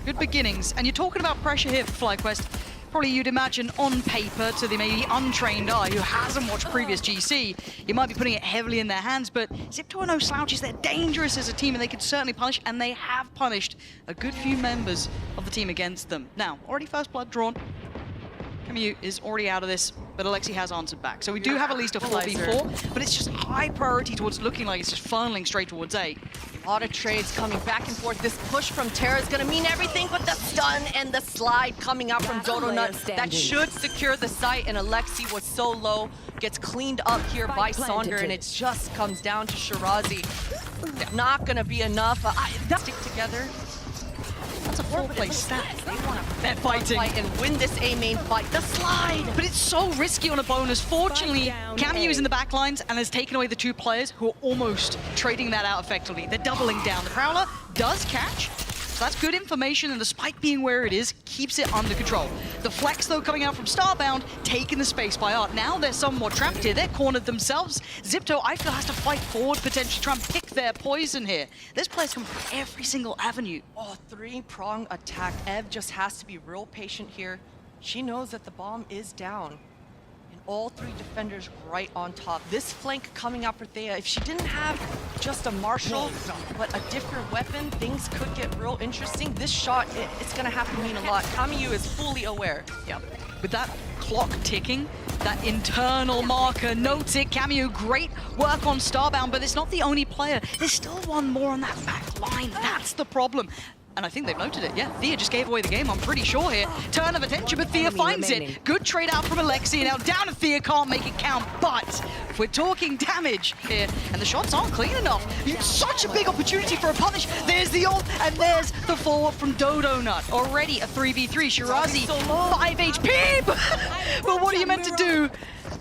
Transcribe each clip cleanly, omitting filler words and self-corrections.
Good beginnings. And you're talking about pressure here for FlyQuest. Probably you'd imagine on paper to the maybe untrained eye who hasn't watched previous GC, you might be putting it heavily in their hands, but Zipto are no slouches. They're dangerous as a team and they could certainly punish, and they have punished a good few members of the team against them. Now, already first blood drawn. Camus is already out of this, but Alexi has answered back. So we do have at least a 4v4, but it's just high priority towards looking like it's just funneling straight towards A. A lot of trades coming back and forth. This push from Terra is going to mean everything, but the stun and the slide coming out from Donut, that should secure the site, and Alexi was so low, gets cleaned up here by Sonder, and it just comes down to Shirazi. Not going to be enough. Stick together. That's a 4-play stat. They want to They're fighting and win this A main fight. The slide! But it's so risky on a bonus. Fortunately, Camus is in the back lines and has taken away the 2 players who are almost trading that out effectively. They're doubling down. The Prowler does catch, so that's good information, and the spike being where it is keeps it under control. The flex, though, coming out from Starbound, taking the space by Art. Now they're somewhat trapped here. They're cornered themselves. Zipto, I feel, has to fight forward, potentially try and pick their poison here. This player's coming from every single avenue. Oh, 3-prong attack. Ev just has to be real patient here. She knows that the bomb is down. And all 3 defenders right on top. This flank coming out for Thea, if she didn't have just a Marshall, but a different weapon, things could get real interesting. This shot, it's gonna have to mean a lot. Camus is fully aware. Yep. With that clock ticking, that internal marker notes it. Camus, great work on Starbound, but it's not the only player. There's still one more on that back line. That's the problem. And I think they've noted it. Yeah, Thea just gave away the game, I'm pretty sure here. Turn of attention, but Thea finds it. Good trade out from Alexi. Now down to Thea, can't make it count. But if we're talking damage here, and the shots aren't clean enough, it's such a big opportunity for a punish. There's the ult, and there's the follow-up from Dodo Nut. Already a 3v3. Shirazi, 5 HP. But what are you meant to do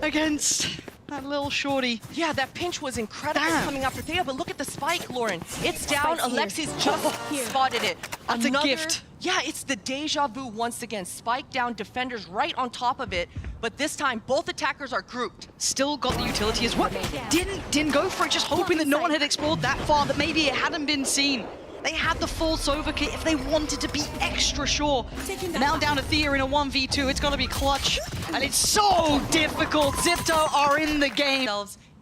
against that little shorty? Yeah, that pinch was incredible coming up for Thea, but look at the spike, Lauren. It's down. Alexi's just spotted it. That's a gift. Yeah, it's the deja vu once again. Spike down, defenders right on top of it, but this time both attackers are grouped. Still got the utility as well. Didn't go for it, just hoping that no one had explored that far, that maybe it hadn't been seen. They had the full Sova kit if they wanted to be extra sure. And now down to Thea in a 1v2, it's gonna be clutch. And it's so difficult. Zipto are in the game.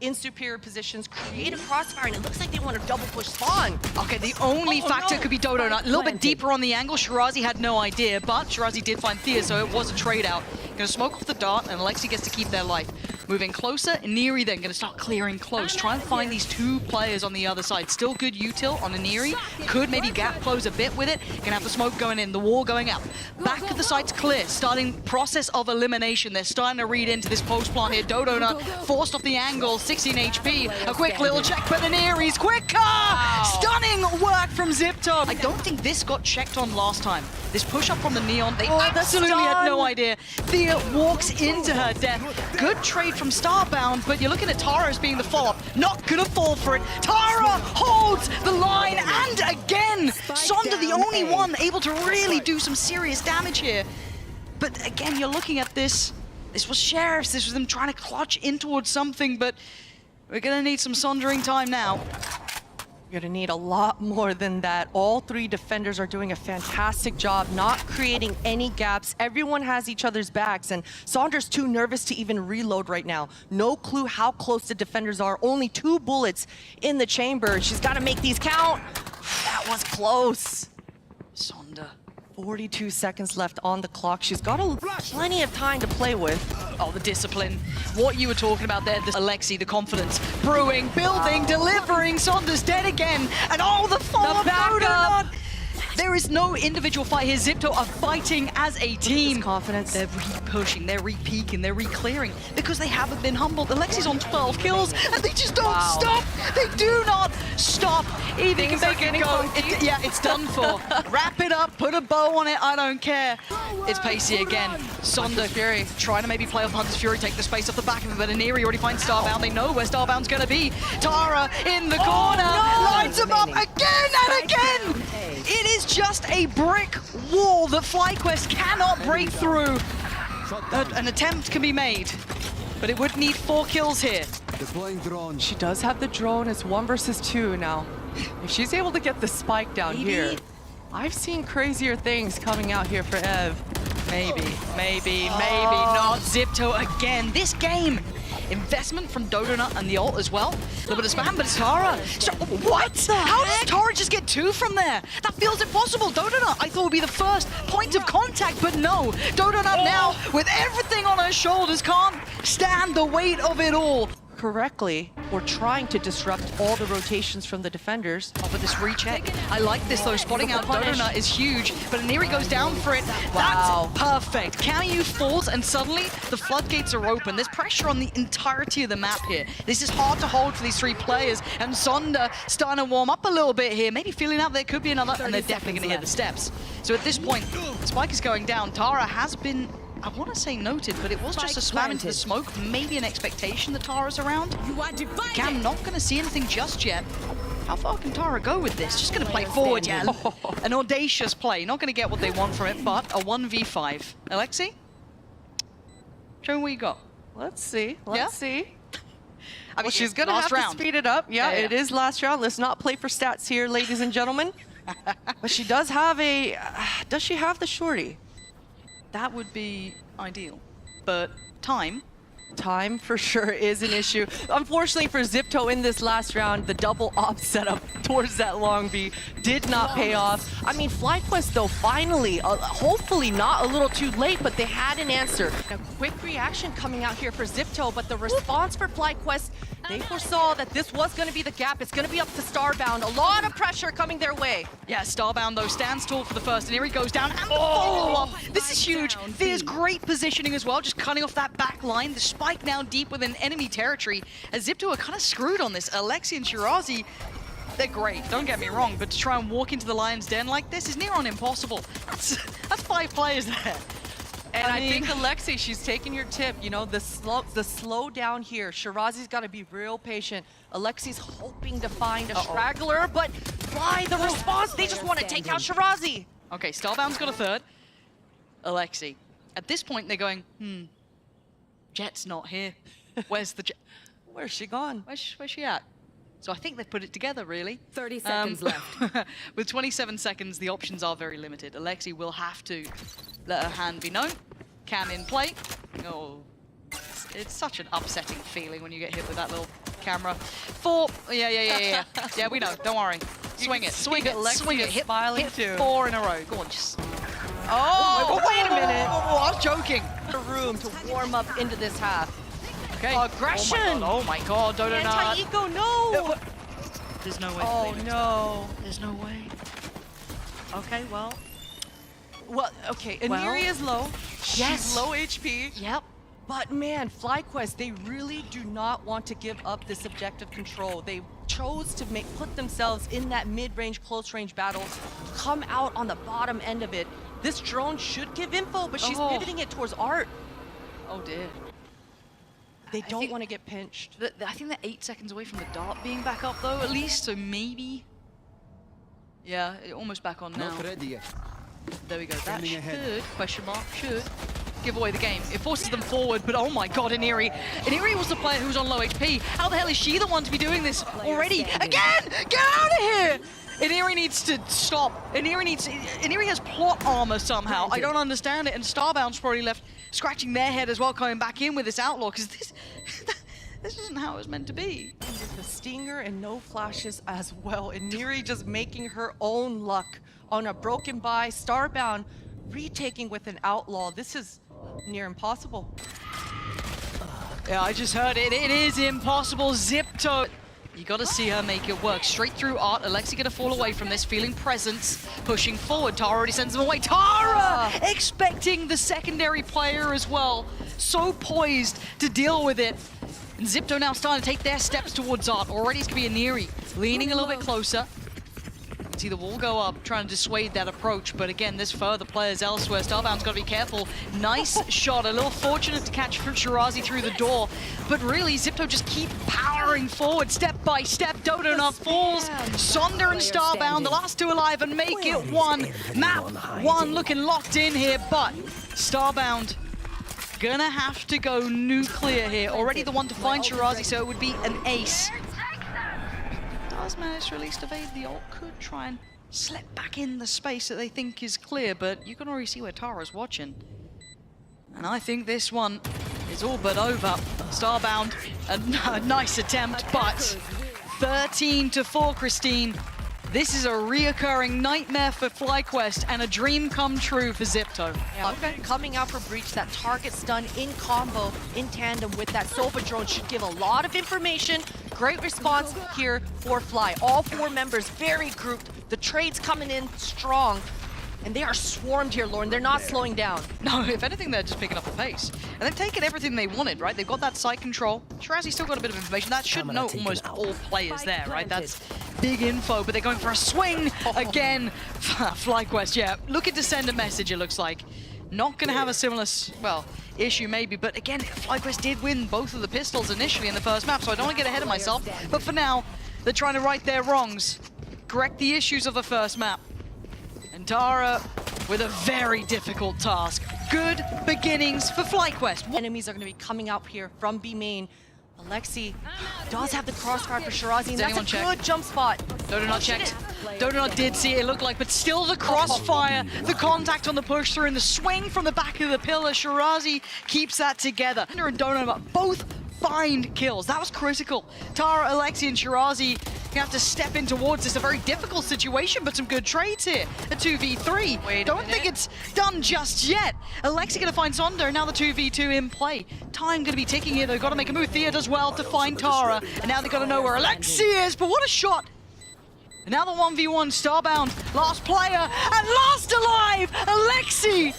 In superior positions, create a crossfire, and it looks like they want to double push spawn. Okay, the only factor could be Dodo Nut. A little bit deeper on the angle. Shirazi had no idea, but Shirazi did find Thea, so it was a trade out. Gonna smoke off the dart, and Alexi gets to keep their life. Moving closer, Iniri then gonna start clearing close. Try and find these 2 players on the other side. Still good util on Iniri. Could maybe gap close a bit with it. Gonna have the smoke going in, the wall going up. Back of the site's clear. Starting process of elimination. They're starting to read into this post plant here. Dodo Nut forced off the angle, 16 HP. A quick little check, but Iniri's quicker! Stunning work from Zipto. I don't think this got checked on last time. This push up from the Neon, they absolutely had no idea. Thea walks into her death. Good trade from Starbound, but you're looking at Tara as being the follow-up. Not gonna fall for it. Tara holds the line, and again, Sonder the only one able to really do some serious damage here. But again, you're looking at this. This was Sheriffs. This was them trying to clutch in towards something, but we're gonna need some sondering time now. You're gonna need a lot more than that. All 3 defenders are doing a fantastic job, not creating any gaps. Everyone has each other's backs, and Saunders too nervous to even reload right now. No clue how close the defenders are. Only 2 bullets in the chamber. She's gotta make these count. That was close. Sonder. 42 seconds left on the clock. She's got plenty of time to play with. Oh, the discipline. What you were talking about there, Alexi, the confidence. Brewing, building, delivering. Sonder's dead again. And all the follow-up. There is no individual fight here. Zipto are fighting as a team. Confidence. They're re-pushing, they're re-peeking, they're re-clearing because they haven't been humbled. Alexi's on 12 kills and they just don't stop. They do not stop. Even if they can go. Yeah, it's done for. Wrap it up, put a bow on it, I don't care. It's Pacey again. Sonder Fury trying to maybe play off Hunter's Fury, take the space off the back of him, but Iniri already finds Starbound. They know where Starbound's gonna be. Tara in the corner, lines him up again and again. It is just a brick wall that FlyQuest cannot break through. An attempt can be made, but it would need 4 kills here. Deploying drone. She does have the drone. It's 1 versus 2 now. If she's able to get the spike down here. I've seen crazier things coming out here for Ev. Maybe not. Zipto again. This game, investment from Dodonut and the ult as well. A little bit of spam, but it's Tara. What? How does Tara just get 2 from there? That feels impossible. Dodonut, I thought would be the first point of contact, but no. Dodonut now, with everything on her shoulders, can't stand the weight of it all. Correctly, we're trying to disrupt all the rotations from the defenders. Oh, but this recheck. I like this though. Spotting out Dodonut is huge, but Aniri goes down for it. Wow. That's perfect. Caillou falls, and suddenly the floodgates are open. There's pressure on the entirety of the map here. This is hard to hold for these 3 players, and Zonda starting to warm up a little bit here, maybe feeling out there could be another, and they're definitely going to hit the steps. So at this point, Spike is going down. Tara has been, I want to say noted, but it was just a spam into the smoke. Maybe an expectation that Tara's around. Cam not going to see anything just yet. How far can Tara go with this? Just going to play forward, yeah. An audacious play. Not going to get what they want from it, but a 1v5. Alexi? Show me what you got. Let's see. Let's see. I mean, she's going to have to speed it up. Yeah, it is last round. Let's not play for stats here, ladies and gentlemen. But she does have a... does she have the shorty? That would be ideal, but time for sure is an issue. Unfortunately for Zipto in this last round, the double op setup towards that long B did not pay off. I mean, FlyQuest though, finally, hopefully not a little too late, but they had an answer. A quick reaction coming out here for Zipto, but the response for FlyQuest, they foresaw that this was going to be the gap. It's going to be up to Starbound. A lot of pressure coming their way. Yeah, Starbound though stands tall for the first, and here he goes down, and the follow-up. This is huge. There's great positioning as well, just cutting off that back line. The spike now deep within enemy territory, as Zipto are kind of screwed on this. Alexi and Shirazi, they're great, don't get me wrong, but to try and walk into the lion's den like this is near on impossible. That's 5 players there. And I think Alexi, she's taking your tip. You know, the slow down here. Shirazi's got to be real patient. Alexi's hoping to find a straggler, but why the response? They just want to take out Shirazi. Okay, Starbound's got a third. Alexi. At this point, they're going, Jet's not here. Where's the Jet? Where's she gone? Where's she at? So I think they've put it together, really. 30 seconds left. With 27 seconds, the options are very limited. Alexi will have to let her hand be known. Cam in play. Oh, it's such an upsetting feeling when you get hit with that little camera. 4. Yeah. Yeah, we know. Don't worry. Swing it. Swing it. Hit 4 in a row. Go on, just. Oh, wait a minute. I was joking. The room to warm up into this half. Okay. Aggression. Oh my god, Dodonut. Anti-eco, no. There's no way. Oh no. There's no way. Okay, well, okay. Aniri is low. Yes. She's low HP. Yep. But man, FlyQuest, they really do not want to give up this objective control. They chose to put themselves in that mid-range, close-range battle, come out on the bottom end of it. This drone should give info, but she's pivoting it towards Art. Oh dear. They don't want to get pinched. I think they're 8 seconds away from the dart being back up though, at least, so maybe. Yeah, almost back on now. Not ready yet. There we go. That Standing should, ahead. question mark, should give away the game. It forces them forward, but oh my god, Aniri. Aniri was the player who was on low HP. How the hell is she the one to be doing this already? Again! Get out of here! Aniri needs to stop. Aniri has plot armor somehow. I don't understand it, and Starbound's probably left scratching their head as well, coming back in with this outlaw, because this isn't how it was meant to be. With the stinger and no flashes as well. Aniri just making her own luck on a broken by. Starbound retaking with an outlaw. This is near impossible. Yeah, I just heard it. It is impossible. Zipto. You got to see her make it work. Straight through Art. Alexi going to fall away from this, feeling presence, pushing forward. Tara already sends them away. Tara! Expecting the secondary player as well. So poised to deal with it. And Zipto now starting to take their steps towards Art. Already it's going to be Aniri, leaning a little bit closer. See the wall go up, trying to dissuade that approach, but again, there's further players elsewhere. Starbound's got to be careful. Nice shot, a little fortunate to catch Shirazi through the door, but really, Zipto just keep powering forward, step by step. Dodonut falls. Sonder and Starbound, the last 2 alive, and make it 1. Map 1 looking locked in here, but Starbound gonna have to go nuclear here. Already the one to find Shirazi, so it would be an ace. Does manage to at least evade the ult, could try and slip back in the space that they think is clear, but you can already see where Tara's watching. And I think this one is all but over. Starbound, a nice attempt, but 13-4, Christine. This is a reoccurring nightmare for FlyQuest and a dream come true for Zipto. Yeah, okay. Coming out for Breach, that target stun in combo, in tandem with that Sova drone should give a lot of information. Great response here for Fly. All 4 members very grouped. The trade's coming in strong. And they are swarmed here, Lauren. They're not slowing down. No, if anything, they're just picking up the pace. And they've taken everything they wanted, right? They've got that site control. Shirazi's still got a bit of information. That should know almost all players there, right? That's big info, but they're going for a swing again. FlyQuest, yeah. Looking to send a message, it looks like. Not going to have a similar, well, issue maybe, but again, FlyQuest did win both of the pistols initially in the first map, so I don't want to get ahead of myself. But for now, they're trying to right their wrongs, correct the issues of the first map. And Tara with a very difficult task. Good beginnings for FlyQuest. Enemies are going to be coming out here from B main. Alexi does have the crossguard for Shirazi, and that's a good jump spot. Dodo not checked. Dodo not did see it looked like, but still the crossfire, the contact on the push through, and the swing from the back of the pillar. Shirazi keeps that together. And Dodo both find kills. That was critical. Tara, Alexi, and Shirazi have to step in towards this. A very difficult situation, but some good trades here. A 2v3. Don't think it's done just yet. Alexi gonna find Sonder, now the 2v2 in play. Time gonna be ticking here. They've got to make a move. Thea does well to find Tara, and now they've got to know where Alexi is, but what a shot! And now the 1v1, Starbound, last player, and last alive, Alexi!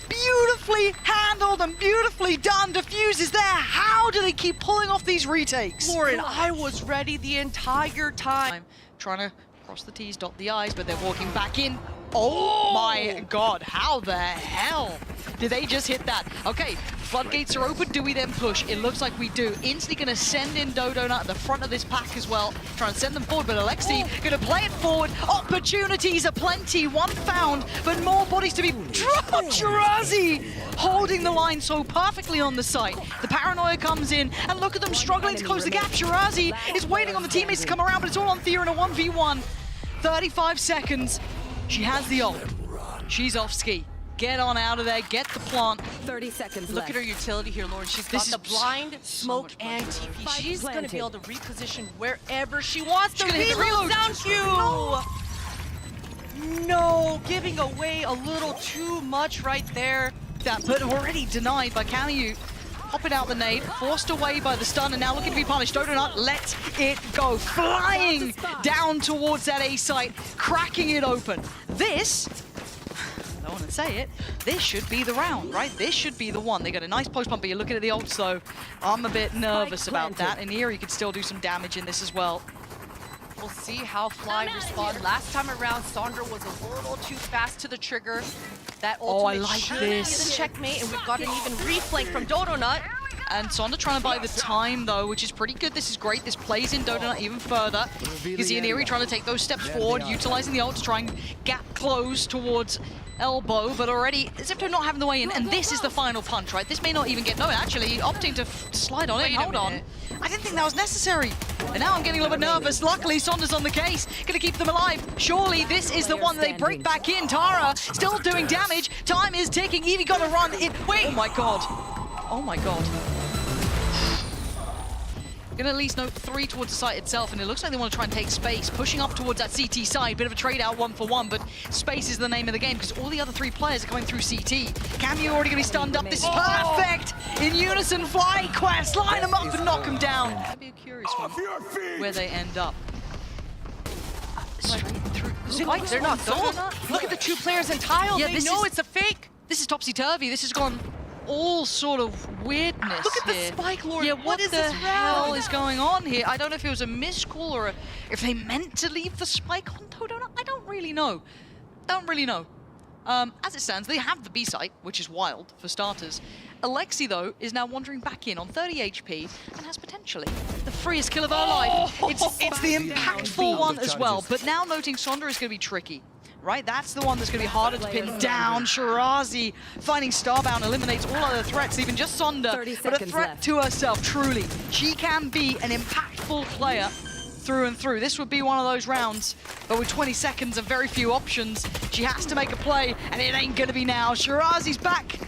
Beautifully handled and beautifully done. Diffuse is there. How do they keep pulling off these retakes? Lauren, I was ready the entire time. Trying to cross the T's, dot the I's, but they're walking back in. Oh my God, how the hell did they just hit that? Okay, floodgates are open. Do we then push? It looks like we do. Instantly gonna send in Dodo at the front of this pack as well. Trying to send them forward, but Alexi gonna play it forward. Opportunities are plenty. One found, but more bodies to be dropped. Shirazi holding the line so perfectly on the site. The paranoia comes in, and look at them struggling to close the gap. Shirazi is waiting on the teammates to come around, but it's all on Thea in a 1v1. 35 seconds. She has the ult. She's off ski. Get on out of there, get the plant. 30 seconds Look left. at her utility here, Lauren. She's got the blind, smoke, and TP. She's going to be able to reposition wherever she wants. The reload down Q! No, giving away a little too much right there. That, but already denied by Kamiyu. Popping out the nade, forced away by the stun, and now looking to be punished. Dodo not let it go. Flying down towards that A site, cracking it open. This, I don't want to say it, this should be the round, right? This should be the one. They got a nice post pump, but you're looking at the ults though. I'm a bit nervous about that, and Eerie could still do some damage in this as well. We'll see how Fly respond. Last time around, Sandra was a little too fast to the trigger. That ultimate should be the checkmate, and we've got an even reflank from Dodo Nut. And Sonda trying to buy the time though, which is pretty good. This is great. This plays in Dodo Nut even further. You can see Eerie trying to take those steps forward, utilizing the ult to try and gap close towards elbow, but already Zipto not having the way in, and this is the final punch, right? This may not even get known. Actually, opting to slide on it. Hold on. I didn't think that was necessary. And now I'm getting a little bit nervous. Luckily, Sonda's on the case. Gonna keep them alive. Surely this is the one that they break back in. Tara still doing damage. Time is ticking. Evie got to run in. Wait. Oh my God. Oh my God. Gonna at least note 3 towards the site itself, and it looks like they want to try and take space, pushing up towards that CT side. Bit of a trade out 1-for-1, but space is the name of the game because all the other 3 players are coming through CT. Kamiyu already gonna be stunned up. This is perfect in unison. FlyQuest, line them up and knock them down. That'd be a curious one where they end up. Straight through. They're not sold. Look at the 2 players in tile. Yeah, they know it's a fake. This is topsy-turvy. This has gone all sort of weirdness. Look at here. the spike, Lord. Yeah, what is the this hell round? is going on here? I don't know if it was a miscall or if they meant to leave the spike on Dodo. I don't really know. As it stands, they have the B site, which is wild for starters. Alexi, though, is now wandering back in on 30 HP and has potentially the freest kill of her life. It's the impactful one as well, but now noting Sondra is going to be tricky. Right, that's the one that's going to be harder to pin down. Shirazi finding Starbound eliminates all other threats, even just Sonda, but a threat to herself, truly. She can be an impactful player through and through. This would be one of those rounds, but with 20 seconds and very few options, she has to make a play, and it ain't gonna be now. Shirazi's back,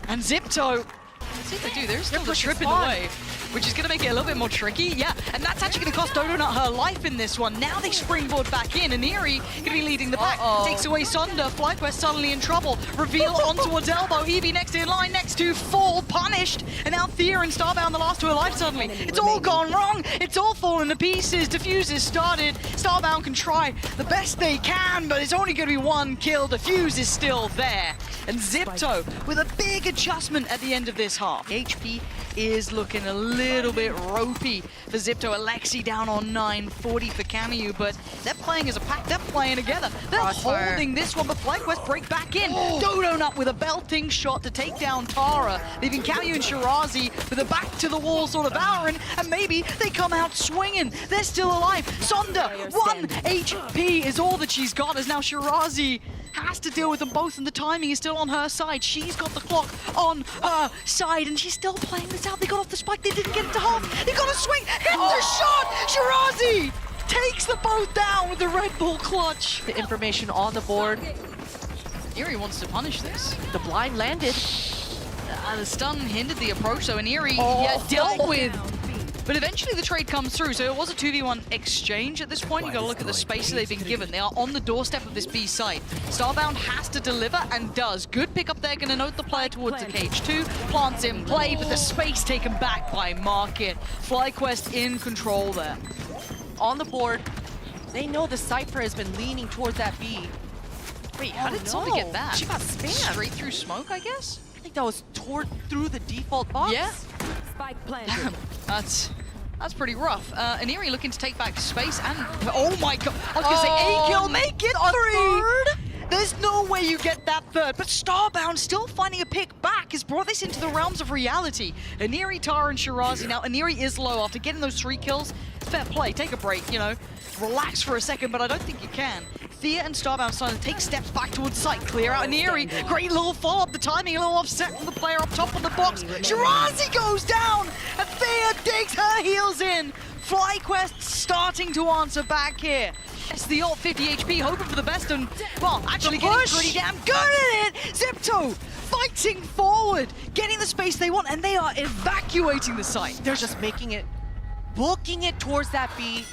and Zipto, let's see if they do. There's still the trip in the way, which is gonna make it a little bit more tricky. Yeah, and that's actually gonna cost Donut her life in this one. Now they springboard back in, and Eerie gonna be leading the pack. Takes away Sunder. FlyQuest suddenly in trouble. Reveal on towards Elbow. Evie next in line, next to Fall, punished. And now Thea and Starbound, the last two alive suddenly. It's all gone wrong. It's all fallen to pieces. Diffuse is started. Starbound can try the best they can, but it's only gonna be one kill. Diffuse is still there. And Zipto with a big adjustment at the end of this half. HP is looking a little bit ropey for Zipto. Alexi down on 940 for Camu, but they're playing as a pack. They're playing together. They're holding this one, but FlyQuest break back in. Dodo Nut with a belting shot to take down Tara, leaving Camu and Shirazi with a back to the wall sort of Valorant, and maybe they come out swinging. They're still alive. Sonda, 1 HP is all that she's got, as now Shirazi has to deal with them both, and the timing is still on her side. She's got the clock on her side, and she's still playing this out. They got off the spike, they didn't get it to half. They got a swing, hit the shot! Shirazi takes the both down with the Red Bull clutch. The information on the board. Eerie wants to punish this. The blind landed. The stun hindered the approach, so Eerie dealt with. But eventually the trade comes through, so it was a 2v1 exchange at this point. You gotta look at the space they've been given. They are on the doorstep of this B site. Starbound has to deliver and does. Good pick up there, gonna note the player towards the cage too. Plants in play, but the space taken back by Market. FlyQuest in control there. On the board, they know the Cypher has been leaning towards that B. Wait, how did Sonda get that? She got spammed. Straight through smoke, I guess? I think that was through the default box. Yeah. Spike planted. That's pretty rough. Aniri looking to take back space, and oh my god, I was gonna say a kill, make it third. There's no way you get that third, but Starbound still finding a pick back has brought this into the realms of reality. Aniri, Tara, and Shirazi. Now Aniri is low after getting those 3 kills. Fair play, take a break, you know, relax for a second, but I don't think you can. Thea and Starbound starting to take steps back towards site, clear out Aniri. Great little follow-up, the timing a little offset from the player up top of the box. Shirazi goes down, and Thea digs her heels in. FlyQuest starting to answer back here. It's the ult 50 HP, hoping for the best, and, well, actually getting pretty damn good at it. Zipto fighting forward, getting the space they want, and they are evacuating the site. They're just making it, booking it towards that B.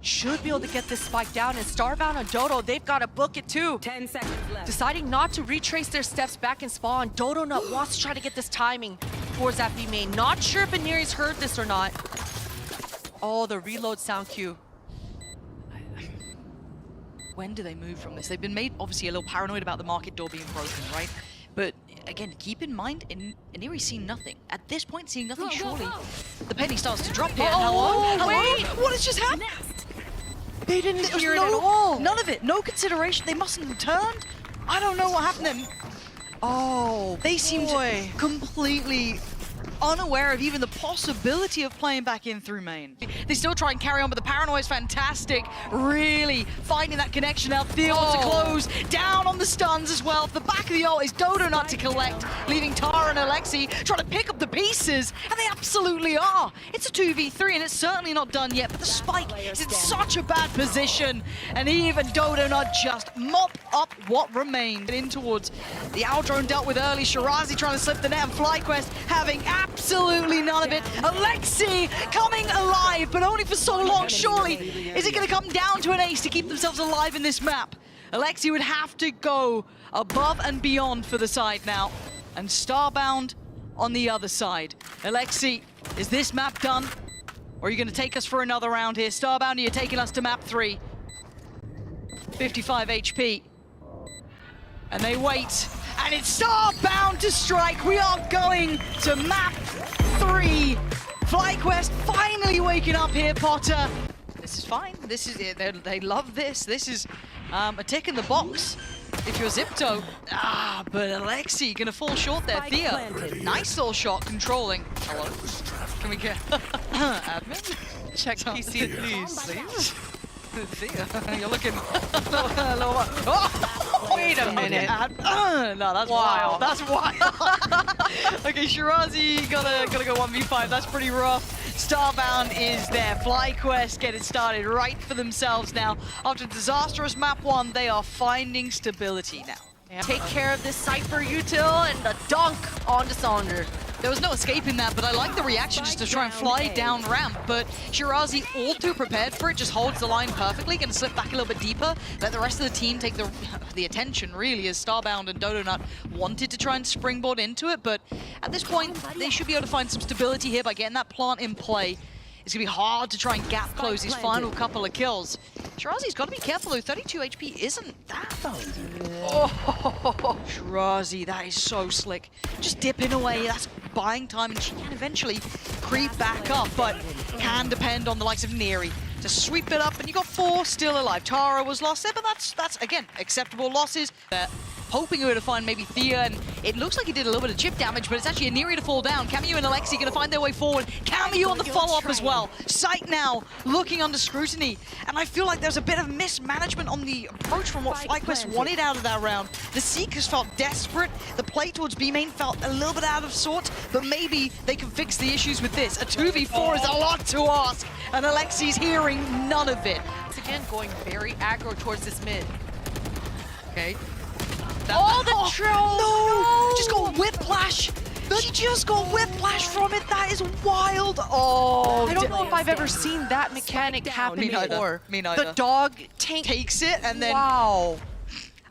Should be able to get this spike down, and Starbound and Dodo, they've got to book it too. 10 seconds left. Deciding not to retrace their steps back in spawn, Dodo Nut wants to try to get this timing towards that B main. Not sure if Aniri's heard this or not. Oh, the reload sound cue. When do they move from this? They've been made, obviously, a little paranoid about the market door being broken, right? But again, keep in mind, Aniri's seen nothing. At this point, seeing nothing, surely. The penny starts to drop here. Hello? Wait. What has just happened? They didn't hear it at all. None of it. No consideration. They mustn't have turned. I don't know what happened then. Oh, they seemed completely unaware of even the possibility of playing back in through main. They still try and carry on, but the paranoia is fantastic. Really finding that connection out. Theo wants to close. Down on the stuns as well. The back of the ult is Dodo Nut to collect, leaving Tara and Alexi trying to pick up the pieces, and they absolutely are. It's a 2v3, and it's certainly not done yet, but the spike is in such a bad position, and even Dodo Nut just mop up what remained. In towards the owl drone dealt with early. Shirazi trying to slip the net, and FlyQuest having absolutely none of it. Alexi coming alive, but only for so long, surely. Is it going to come down to an ace to keep themselves alive in this map? Alexi would have to go above and beyond for the side now. And Starbound on the other side. Alexi, is this map done? Or are you going to take us for another round here? Starbound, are you taking us to map 3? 55 HP. And they wait. And it's Starbound to strike. We are going to map 3. FlyQuest finally waking up here, Potter. This is fine. This is it. They love this. This is a tick in the box. If you're Zipto, but Alexi gonna fall short there. Thea, nice little shot controlling. Hello, can we get admin? Check PC, please. Thea, you're looking a little. Oh, wait a minute. No, that's wild. That's wild. Okay, Shirazi gotta go 1v5. That's pretty rough. Starbound is there. FlyQuest get it started right for themselves now. After disastrous map 1, they are finding stability now. Take care of this Cypher util and the dunk onto Saunders. There was no escaping that, but I like the reaction just to try and fly down ramp. But Shirazi, all too prepared for it, just holds the line perfectly. Going to slip back a little bit deeper. Let the rest of the team take the attention, really, as Starbound and Dodonut wanted to try and springboard into it. But at this point, they should be able to find some stability here by getting that plant in play. It's going to be hard to try and gap close these final couple of kills. Shirazi's got to be careful, though. 32 HP isn't that bad. Oh, Shirazi, that is so slick. Just dipping away, that's buying time, and she can eventually creep back up, but can depend on the likes of Neri to sweep it up, and you got 4 still alive. Tara was lost there, but that's again, acceptable losses. Hoping we were to find maybe Thea, and it looks like he did a little bit of chip damage, but it's actually a Neri to fall down. Camu and Alexi going to find their way forward. Camu on the follow-up as well. Sight now looking under scrutiny, and I feel like there's a bit of mismanagement on the approach from what FlyQuest wanted out of that round. The Seekers felt desperate. The play towards B main felt a little bit out of sorts, but maybe they can fix the issues with this. A 2v4 is a lot to ask, and Alexi's hearing none of it. Once again, going very aggro towards this mid. Okay. The troll! No! Just got whiplash! She just got whiplash from it! That is wild! Oh! I don't know if I've ever seen that mechanic happen before. Me neither. The dog takes it and then... Wow.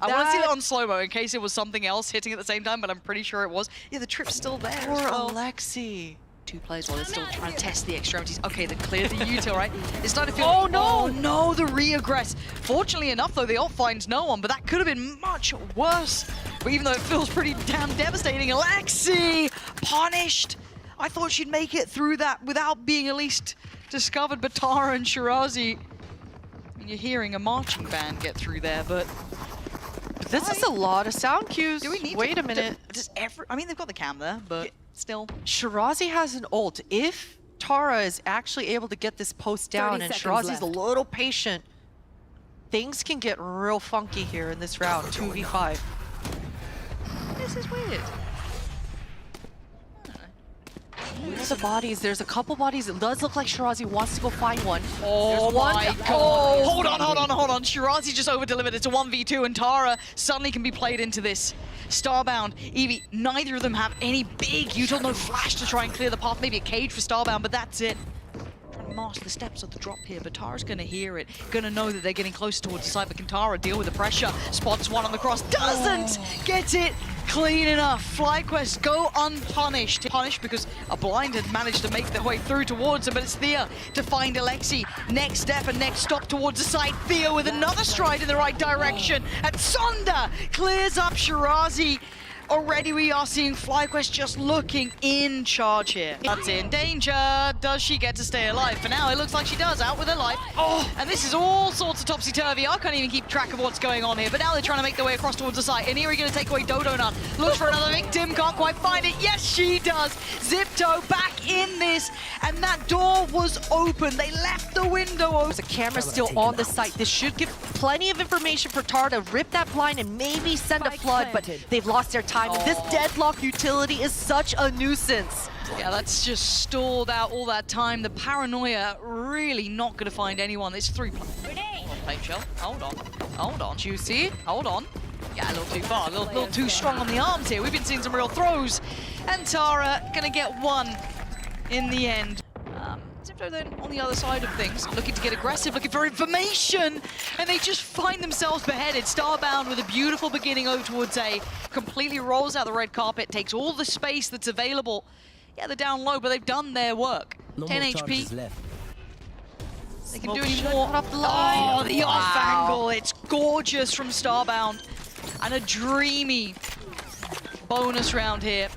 I want to see that on slow-mo in case it was something else hitting at the same time, but I'm pretty sure it was. Yeah, the trip's still there Poor as well. Alexi. 2 players while they're still trying to test the extremities. Okay, they cleared the util, right? It's starting to feel... Oh, no! Oh, no, the re-aggress. Fortunately enough, though, the ult finds no one, but that could have been much worse. But even though it feels pretty damn devastating, Alexi punished. I thought she'd make it through that without being at least discovered, but Tara and Shirazi... I mean, you're hearing a marching band get through there, but... This is a lot of sound cues. Do we need Wait a minute. I mean, they've got the cam there, but still. Shirazi has an ult. If Tara is actually able to get this post down and Shirazi's a little patient, things can get real funky here in this round, 2v5. This is weird. Where's the bodies? There's a couple bodies. It does look like Shirazi wants to go find one. Oh There's one. my god. Hold on. Shirazi just over-delivered. It's a 1v2, and Tara suddenly can be played into this. Starbound, Evie, neither of them have any big util, no flash to try and clear the path. Maybe a cage for Starbound, but that's it. Trying to mask the steps of the drop here, but Tara's going to hear it. Going to know that they're getting close towards the side, but can Tara deal with the pressure? Spots one on the cross, doesn't get it clean enough. FlyQuest go unpunished. Punished because a blind had managed to make their way through towards them, but it's Thea to find Alexi. Next step and next stop towards the side. Thea with another stride in the right direction. And Sonda clears up Shirazi. Already we are seeing FlyQuest just looking in charge here. That's in danger. Does she get to stay alive? For now, it looks like she does, out with her life. Oh, and this is all sorts of topsy-turvy. I can't even keep track of what's going on here, but now they're trying to make their way across towards the site. And here we're going to take away Dodonut. Looks for another victim, can't quite find it. Yes, she does. Zipto back in this, and that door was open. They left the window open. There's a camera still on the site. This should give plenty of information for Tara to rip that blind and maybe send a flood, but they've lost their time. And this deadlock utility is such a nuisance. Yeah, that's just stalled out all that time. The paranoia really not going to find anyone. It's 3 play shell. Hold on. Juicy. Hold on. Yeah, a little too far. A little too strong on the arms here. We've been seeing some real throws. And Tara going to get 1 in the end. Zipto then on the other side of things, looking to get aggressive, looking for information, and they just find themselves beheaded. Starbound with a beautiful beginning over towards A, completely rolls out the red carpet, takes all the space that's available. Yeah, they're down low, but they've done their work. 10 HP. They can do any more. Oh, the off angle. It's gorgeous from Starbound. And a dreamy bonus round here.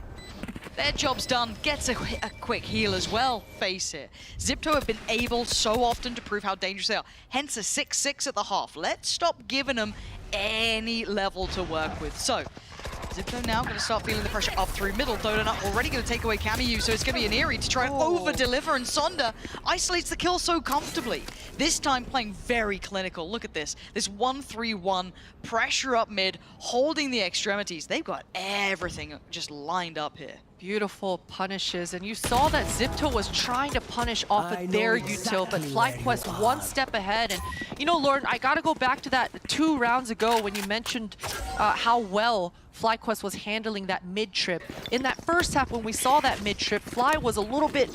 Their job's done. Gets a quick heal as well, face it. Zipto have been able so often to prove how dangerous they are. Hence a 6-6 at the half. Let's stop giving them any level to work with. So, Zipto now going to start feeling the pressure up through middle. Dodonut already going to take away Camu, so it's going to be an Eerie to try and over-deliver, and Sonda isolates the kill so comfortably. This time playing very clinical. Look at this. This 1-3-1, pressure up mid, holding the extremities. They've got everything just lined up here. Beautiful punishes, and you saw that Zipto was trying to punish off of their util, but FlyQuest one step ahead. And you know, Lauren, I gotta go back to that 2 rounds ago when you mentioned how well FlyQuest was handling that mid-trip. In that first half, when we saw that mid-trip, Fly was a little bit,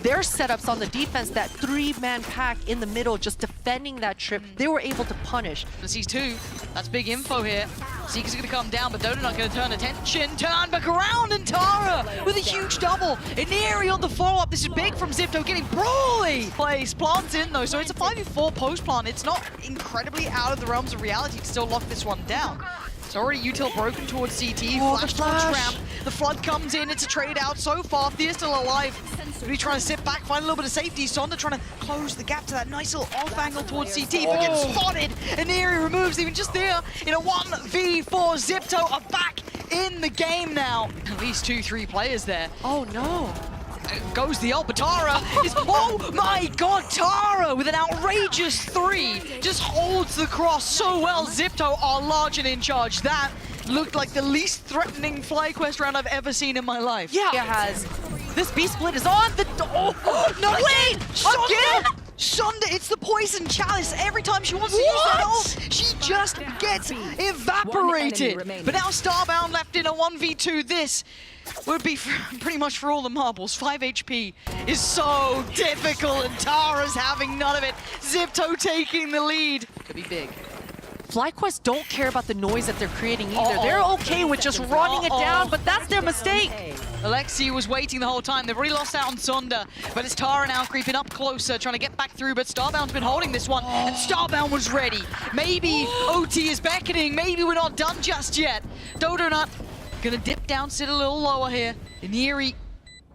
their setups on the defense, that 3-man pack in the middle, just defending that trip, they were able to punish. Sees 2, that's big info here. Seeker's gonna come down, but Dodo not gonna turn attention. Turn back around, and Tara with a huge double. Iniri on the follow-up. This is big from Zipto, getting brawly. Plays plants in though, so it's a 5v4 post-plant. It's not incredibly out of the realms of reality to still lock this one down. It's already util broken towards CT, flash towards ramp. The flood comes in, it's a trade out so far. Thea's still alive. Really trying to sit back, find a little bit of safety. Sonda trying to close the gap to that nice little off angle towards CT, but gets spotted. Iniri removes even just there in a 1v4. Zipto are back in the game now. At least 2-3 players there. Oh no. Goes the ult, but Tara is, oh my god, Tara with an outrageous 3 just holds the cross so well. Zipto are large and in charge. That looked like the least threatening FlyQuest round I've ever seen in my life. Yeah, it has. This B-split is on the, no, wait, again? Sonda, it's the poison chalice. Every time she wants to use that ult, she just gets evaporated. But now Starbound left in a 1v2. This would be pretty much for all the marbles. 5 HP is so difficult, and Tara's having none of it. Zipto taking the lead. Could be big. FlyQuest don't care about the noise that they're creating either. They're okay with just running it down, but that's their mistake. Alexi was waiting the whole time. They've already lost out on Sonda, but it's Tara now creeping up closer, trying to get back through, but Starbound's been holding this one, and Starbound was ready. Maybe OT is beckoning. Maybe we're not done just yet. Dodonut gonna dip down, sit a little lower here. Iniri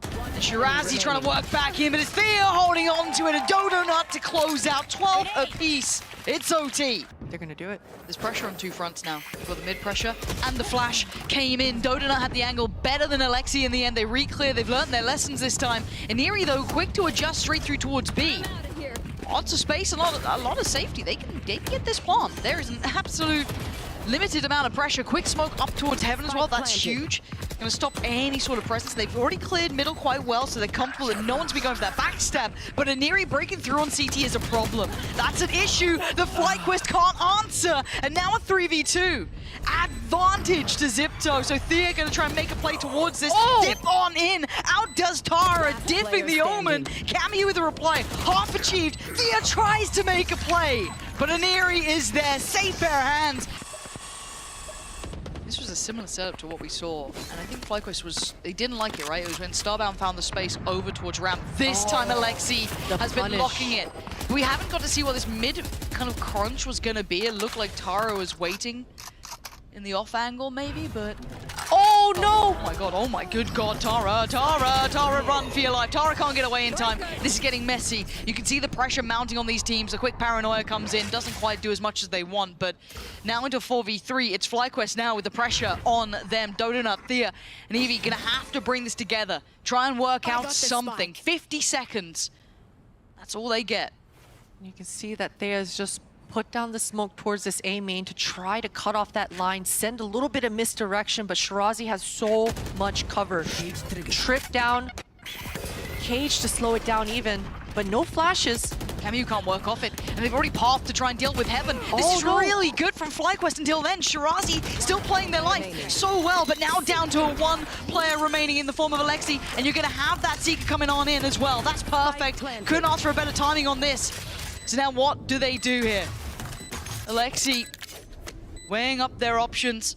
and Shirazi trying to work back in, but it's Thea holding on to it, and Dodonut to close out. 12 apiece. It's OT. They're gonna do it. There's pressure on 2 fronts now. We've got the mid pressure and the flash came in. Dodonut had the angle better than Alexi in the end. They re-clear, they've learned their lessons this time. Iniri though, quick to adjust straight through towards B. Lots of space, a lot of safety. They can get this plant. There is an absolute limited amount of pressure. Quick smoke up towards heaven as well. That's huge. Gonna stop any sort of presence. They've already cleared middle quite well, so they're comfortable that no one's be going for that backstab. But Iniri breaking through on CT is a problem. That's an issue the FlyQuest can't answer. And now a 3v2. Advantage to Zipto. So Thea gonna try and make a play towards this. Dip on in. Outdoes Tara, dipping the Omen. Cammy with a reply. Half achieved. Thea tries to make a play. But Iniri is there. Safe pair of hands. This was a similar setup to what we saw, and I think FlyQuest they didn't like it, right? It was when Starbound found the space over towards ramp. This time Alexi has been locking it. We haven't got to see what this mid kind of crunch was gonna be. It looked like Tara was waiting in the off angle maybe, but... Oh no! Oh my good god, Tara, run for your life. Tara can't get away in time. This is getting messy. You can see the pressure mounting on these teams. A quick paranoia comes in, doesn't quite do as much as they want, but now into 4v3, it's FlyQuest now with the pressure on them. Dodonut, Thea, and Evie gonna have to bring this together. Try and work out something. 50 seconds. That's all they get. You can see that Thea's just put down the smoke towards this A main to try to cut off that line, send a little bit of misdirection, but Shirazi has so much cover. Trip down, Cage to slow it down even, but no flashes. Camu can't work off it, and they've already pathed to try and deal with Heaven. This is really good from FlyQuest until then. Shirazi still playing their life so well, but now down to a 1 player remaining in the form of Alexi, and you're gonna have that Seeker coming on in as well. That's perfect. Couldn't ask for a better timing on this. So now what do they do here? Alexi weighing up their options.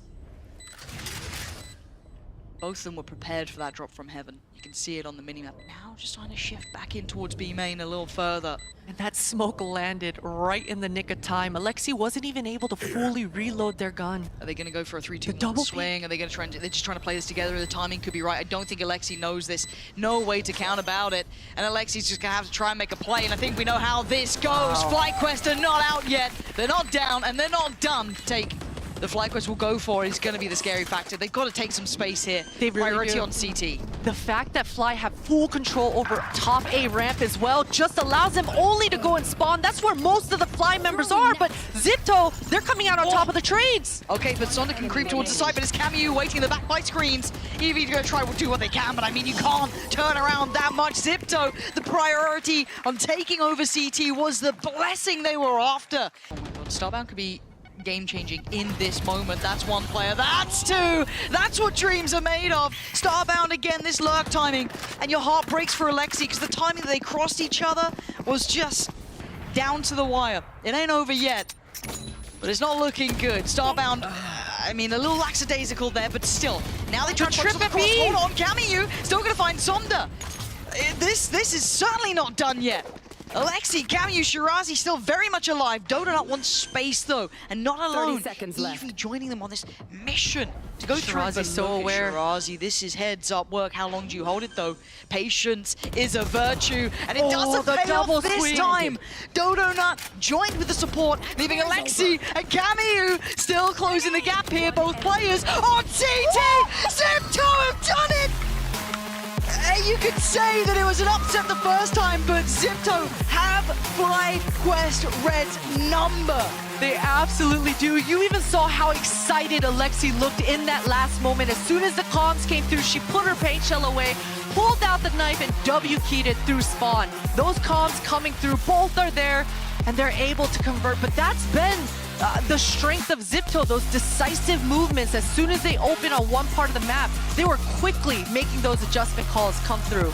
Both of them were prepared for that drop from Heaven. You can see it on the minimap. Now just trying to shift back in towards B main a little further. And that smoke landed right in the nick of time. Alexi wasn't even able to fully reload their gun. Are they going to go for a 3-2-1 swing? Are they going to try and... They're just trying to play this together. The timing could be right. I don't think Alexi knows this. No way to count about it. And Alexi's just going to have to try and make a play. And I think we know how this goes. FlyQuest are not out yet. They're not down and they're not done. The FlyQuest will go for it. It's going to be the scary factor. They've got to take some space here. They really Priority do. on CT. The fact that Fly have full control over top A ramp as well just allows them only to go and spawn. That's where most of the Fly members are, but Zipto, they're coming out on top of the trades. Okay, but Sonda can creep towards the side, but it's Camu waiting in the back by screens. Eevee's gonna try to do what they can, but I mean, you can't turn around that much. Zipto, the priority on taking over CT was the blessing they were after. Oh my god, Starbound could be game-changing in this moment. That's one player, that's two! That's what dreams are made of! Starbound again, this lurk timing, and your heart breaks for Alexi, because the timing that they crossed each other was just down to the wire. It ain't over yet, but it's not looking good. Starbound, I mean, a little lackadaisical there, but still. Now they try to focus on the cross. Hold on, Camu, still gonna find Sonda. This is certainly not done yet. Alexi, Camu, Shirazi still very much alive. Donut wants space though, and not alone. 30 seconds left. Eevee joining them on this mission to go through. Shirazi's so aware. Shirazi, this is heads up work. How long do you hold it though? Patience is a virtue, and it doesn't the pay double off this swing. time. Donut joined with the support, leaving Alexi and Camu still closing the gap here. Both players on CT. Zipto have done it. You could say that it was an upset the first time, but Zipto have FlyQuest Red's number. They absolutely do. You even saw how excited Alexi looked in that last moment. As soon as the comms came through, she put her paint shell away, pulled out the knife, and W-keyed it through spawn. Those comms coming through, both are there, and they're able to convert. But that's been the strength of Zipto, those decisive movements. As soon as they open on one part of the map, they were quickly making those adjustment calls come through.